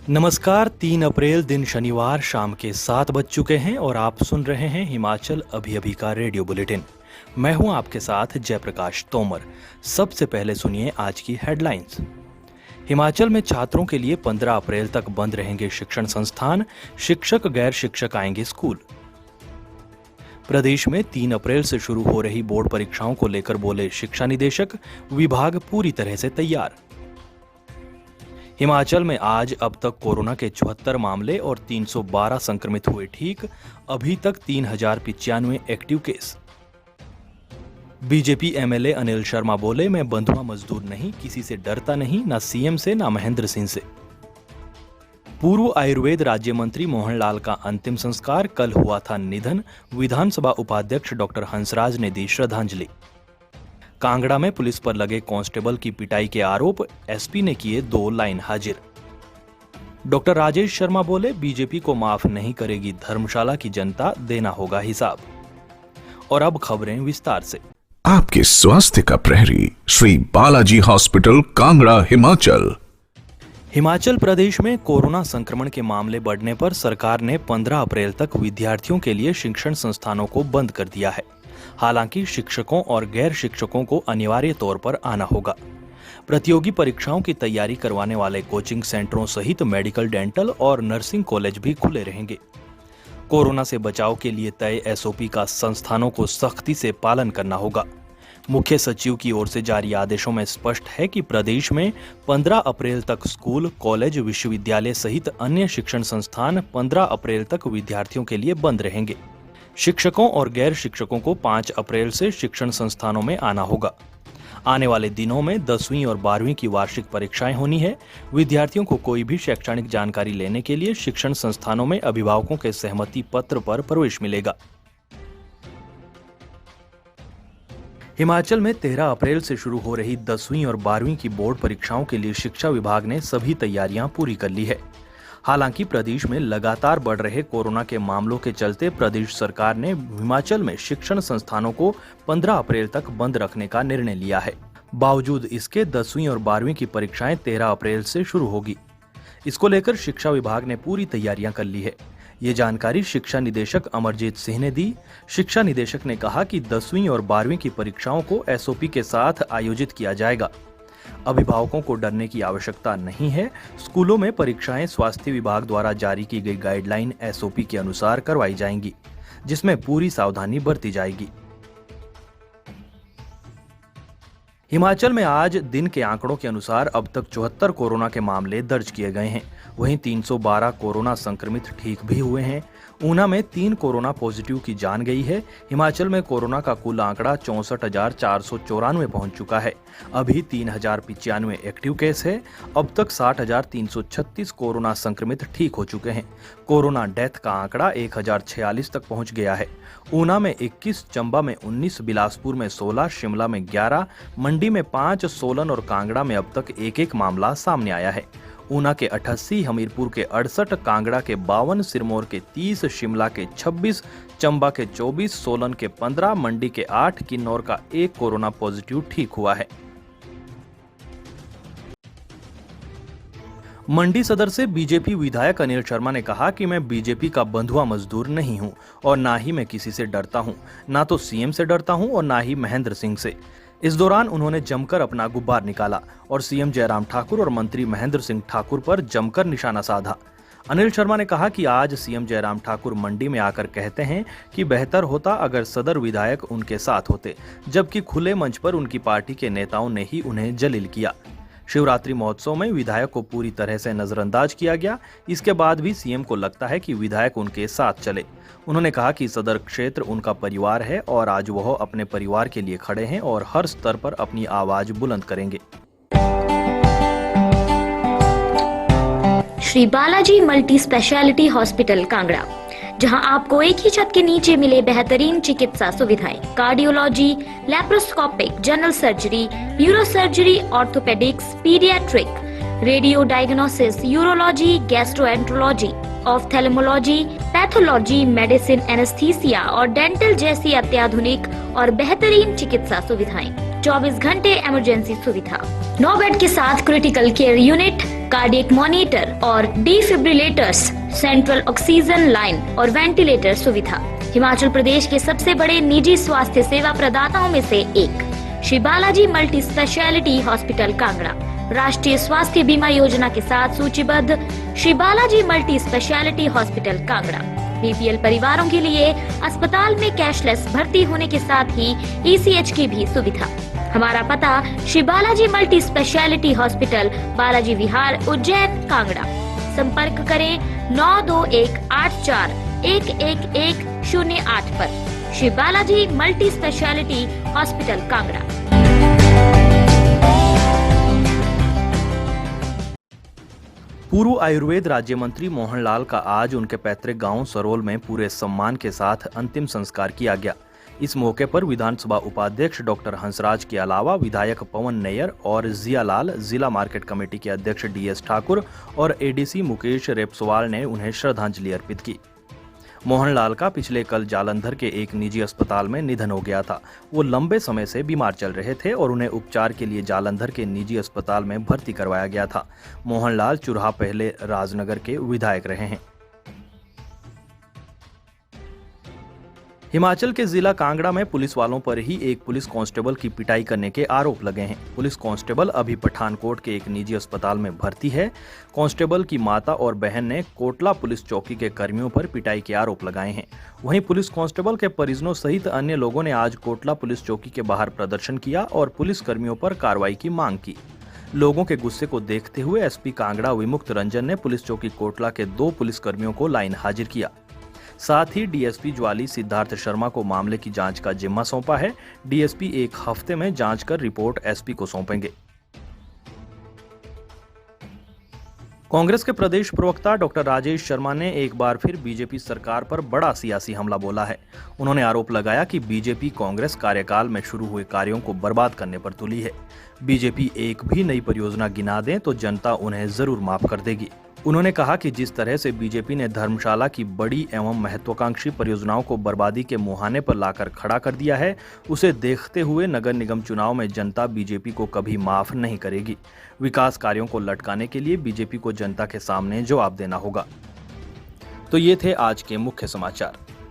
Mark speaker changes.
Speaker 1: नमस्कार। 3 अप्रैल दिन शनिवार शाम के 7 बज चुके हैं और आप सुन रहे हैं हिमाचल अभी अभी का रेडियो बुलेटिन। मैं हूं आपके साथ जयप्रकाश तोमर। सबसे पहले सुनिए आज की हेडलाइंस। हिमाचल में छात्रों के लिए 15 अप्रैल तक बंद रहेंगे शिक्षण संस्थान, शिक्षक गैर शिक्षक आएंगे स्कूल। प्रदेश में 3 अप्रैल से शुरू हो रही बोर्ड परीक्षाओं को लेकर बोले शिक्षा निदेशक, विभाग पूरी तरह से तैयार। हिमाचल में आज अब तक कोरोना के 74 मामले और 312 संक्रमित हुए ठीक, अभी तक 3095 active case. BJP MLA Anil Sharma बोले, मैं बंधुआ मजदूर नहीं, किसी से डरता नहीं, ना सीएम से ना महेंद्र सिंह से। पूर्व आयुर्वेद राज्य मंत्री मोहन लाल का अंतिम संस्कार, कल हुआ था निधन, विधानसभा उपाध्यक्ष डॉक्टर हंसराज ने दी श्रद्धांजलि। कांगड़ा में पुलिस पर लगे कांस्टेबल की पिटाई के आरोप, एसपी ने किए 2 लाइन हाजिर। डॉक्टर राजेश शर्मा बोले, बीजेपी को माफ नहीं करेगी धर्मशाला की जनता, देना होगा हिसाब। और अब खबरें विस्तार से।
Speaker 2: आपके स्वास्थ्य का प्रहरी श्री बालाजी हॉस्पिटल, कांगड़ा, हिमाचल।
Speaker 1: हिमाचल प्रदेश में कोरोना संक्रमण के मामले बढ़ने पर सरकार ने 15 अप्रैल तक विद्यार्थियों के लिए शिक्षण संस्थानों को बंद कर दिया है। हालांकि शिक्षकों और गैर शिक्षकों को अनिवार्य तौर पर आना होगा। प्रतियोगी परीक्षाओं की तैयारी करवाने वाले कोचिंग सेंटरों सहित मेडिकल, डेंटल और नर्सिंग कॉलेज भी खुले रहेंगे। कोरोना से बचाव के लिए तय एसओपी का संस्थानों को सख्ती से पालन करना होगा। मुख्य सचिव की ओर से जारी आदेशों में स्पष्ट है कि प्रदेश में 15 अप्रैल तक स्कूल, कॉलेज, विश्वविद्यालय सहित अन्य शिक्षण संस्थान 15 अप्रैल तक विद्यार्थियों के लिए बंद रहेंगे। शिक्षकों और गैर शिक्षकों को 5 अप्रैल से शिक्षण संस्थानों में आना होगा। आने वाले दिनों में 10वीं और 12वीं की वार्षिक परीक्षाएं होनी है। विद्यार्थियों को कोई भी शैक्षणिक जानकारी लेने के लिए शिक्षण संस्थानों में अभिभावकों के सहमति पत्र पर प्रवेश मिलेगा। हिमाचल में 13 अप्रैल से शुरू हो रही 10वीं और 12वीं की बोर्ड परीक्षाओं के लिए शिक्षा विभाग ने सभी तैयारियां पूरी कर ली है। हालांकि प्रदेश में लगातार बढ़ रहे कोरोना के मामलों के चलते प्रदेश सरकार ने हिमाचल में शिक्षण संस्थानों को 15 अप्रैल तक बंद रखने का निर्णय लिया है। बावजूद इसके 10वीं और 12वीं की परीक्षाएं 13 अप्रैल से शुरू होगी। इसको लेकर शिक्षा विभाग ने पूरी तैयारियां कर ली है। ये जानकारी शिक्षा निदेशक अमरजीत सिंह ने दी। शिक्षा निदेशक ने कहा कि 10वीं और 12वीं की परीक्षाओं को एसओपी के साथ आयोजित किया जाएगा। अभिभावकों को डरने की आवश्यकता नहीं है। स्कूलों में परीक्षाएं स्वास्थ्य विभाग द्वारा जारी की गई गाइडलाइन एसओपी के अनुसार करवाई जाएंगी, जिसमें पूरी सावधानी बरती जाएगी। हिमाचल में आज दिन के आंकड़ों के अनुसार अब तक 74 कोरोना के मामले दर्ज किए गए हैं। वहीं 312 कोरोना संक्रमित ठीक भी हुए हैं। ऊना में 3 कोरोना पॉजिटिव की जान गई है। हिमाचल में कोरोना का कुल आंकड़ा 64,494 पहुंच चुका है। अभी 3,095 एक्टिव केस है। अब तक 60,336 कोरोना संक्रमित ठीक हो चुके हैं। कोरोना डेथ का आंकड़ा 1,046 तक पहुंच गया है। ऊना में 21, चंबा में 19, बिलासपुर में 16, शिमला में 11, मंडी में 5, सोलन और कांगड़ा में अब तक एक मामला सामने आया है। ऊना के 88, हमीरपुर के 68, कांगड़ा के 52, सिरमौर के 30, शिमला के 26, चंबा के 24, सोलन के 15, मंडी के 8, किन्नौर का 1 कोरोना पॉजिटिव ठीक हुआ है। मंडी सदर से बीजेपी विधायक अनिल शर्मा ने कहा कि मैं बीजेपी का बंधुआ मजदूर नहीं हूं और ना ही मैं किसी से डरता हूं, ना तो सीएम से डरता हूं और ना ही महेंद्र सिंह से। इस दौरान उन्होंने जमकर अपना गुब्बार निकाला और सीएम जयराम ठाकुर और मंत्री महेंद्र सिंह ठाकुर पर जमकर निशाना साधा। अनिल शर्मा ने कहा कि आज सीएम जयराम ठाकुर मंडी में आकर कहते हैं कि बेहतर होता अगर सदर विधायक उनके साथ होते, जबकि खुले मंच पर उनकी पार्टी के नेताओं ने ही उन्हें जलील किया। शिवरात्रि महोत्सव में विधायक को पूरी तरह से नजरअंदाज किया गया। इसके बाद भी सीएम को लगता है कि विधायक उनके साथ चले। उन्होंने कहा कि सदर क्षेत्र उनका परिवार है और आज वह अपने परिवार के लिए खड़े हैं और हर स्तर पर अपनी आवाज बुलंद करेंगे।
Speaker 3: Shri Balaji multi speciality hospital, Kangra, जहां आपको एक ही छत के नीचे मिले बेहतरीन चिकित्सा सुविधाएं, cardiology, laparoscopic, general surgery, neuro surgery, orthopaedics, paediatric, radio diagnosis, urology, gastroenterology, ophthalmology, pathology, medicine, anaesthesia और डेंटल जैसी अत्याधुनिक और बेहतरीन चिकित्सा सुविधाएं। 24 घंटे इमरजेंसी सुविधा, 9 बेड के साथ critical care unit, cardiac monitor और डिफिब्रिलेटर्स, सेंट्रल ऑक्सीजन लाइन और वेंटिलेटर सुविधा। हिमाचल प्रदेश के सबसे बड़े निजी स्वास्थ्य सेवा प्रदाताओं में से एक Shri Balaji multi speciality hospital Kangra राष्ट्रीय स्वास्थ्य बीमा योजना के साथ सूचीबद्ध Shri Balaji multi speciality hospital Kangra BPL परिवारों के लिए अस्पताल में कैशलेस भर्ती होने के साथ ही ईसीएच की भी सुविधा। हमारा पता Shri Balaji multi speciality hospital, Balaji Vihar, Ujjain, Kangra. संपर्क करें 9218411108 पर। Shri Balaji multi speciality hospital Kangra.
Speaker 1: पूर्व आयुर्वेद राज्य मंत्री मोहन लाल का आज उनके पैतृक गांव सरोल में पूरे सम्मान के साथ अंतिम संस्कार किया गया। इस मौके पर विधानसभा उपाध्यक्ष डॉक्टर हंसराज के अलावा विधायक पवन नैयर और जियालाल, जिला मार्केट कमेटी के अध्यक्ष डीएस ठाकुर और एडीसी मुकेश रेपसवाल ने उन्हें श्रद्धांजलि अर्पित की। मोहन लाल का पिछले कल जालंधर के एक निजी अस्पताल में निधन हो गया था। वो लंबे समय से बीमार चल रहे थे और उन्हें उपचार के लिए जालंधर के निजी अस्पताल में भर्ती करवाया गया था। मोहन लाल चुराह पहले राजनगर के विधायक रहे हैं। हिमाचल के जिला कांगड़ा में पुलिस वालों पर ही एक पुलिस कांस्टेबल की पिटाई करने के आरोप लगे हैं। पुलिस कांस्टेबल अभी पठानकोट के एक निजी अस्पताल में भर्ती है। कांस्टेबल की माता और बहन ने कोटला पुलिस चौकी के कर्मियों पर पिटाई के आरोप लगाए हैं। वहीं पुलिस कांस्टेबल के परिजनों सहित अन्य लोगों ने आज कोटला पुलिस चौकी के बाहर प्रदर्शन किया और पुलिस कर्मियों पर कार्रवाई की मांग की। लोगों के गुस्से को देखते हुए एसपी कांगड़ा विमुक्त रंजन ने पुलिस चौकी कोटला के 2 पुलिस कर्मियों को लाइन हाजिर किया। साथ ही डीएसपी ज्वाली सिद्धार्थ शर्मा को मामले की जांच का जिम्मा सौंपा है। डीएसपी 1 हफ्ते में जांच कर रिपोर्ट एसपी को सौंपेंगे। कांग्रेस के प्रदेश प्रवक्ता डॉक्टर राजेश शर्मा ने एक बार फिर बीजेपी सरकार पर बड़ा सियासी हमला बोला है। उन्होंने आरोप लगाया कि बीजेपी कांग्रेस कार्यकाल में शुरू हुए कार्यों को बर्बाद करने पर तुली है। बीजेपी एक भी नई परियोजना गिना दे तो जनता उन्हें जरूर माफ कर देगी। उन्होंने कहा कि जिस तरह से बीजेपी ने धर्मशाला की बड़ी एवं महत्वाकांक्षी परियोजनाओं को बर्बादी के मुहाने पर लाकर खड़ा कर दिया है, उसे देखते हुए नगर निगम चुनाव में जनता बीजेपी को कभी माफ नहीं करेगी। विकास कार्यों को लटकाने के लिए बीजेपी को जनता के सामने जवाब देना होगा। तो ये थे आज के मुख्य समाचार।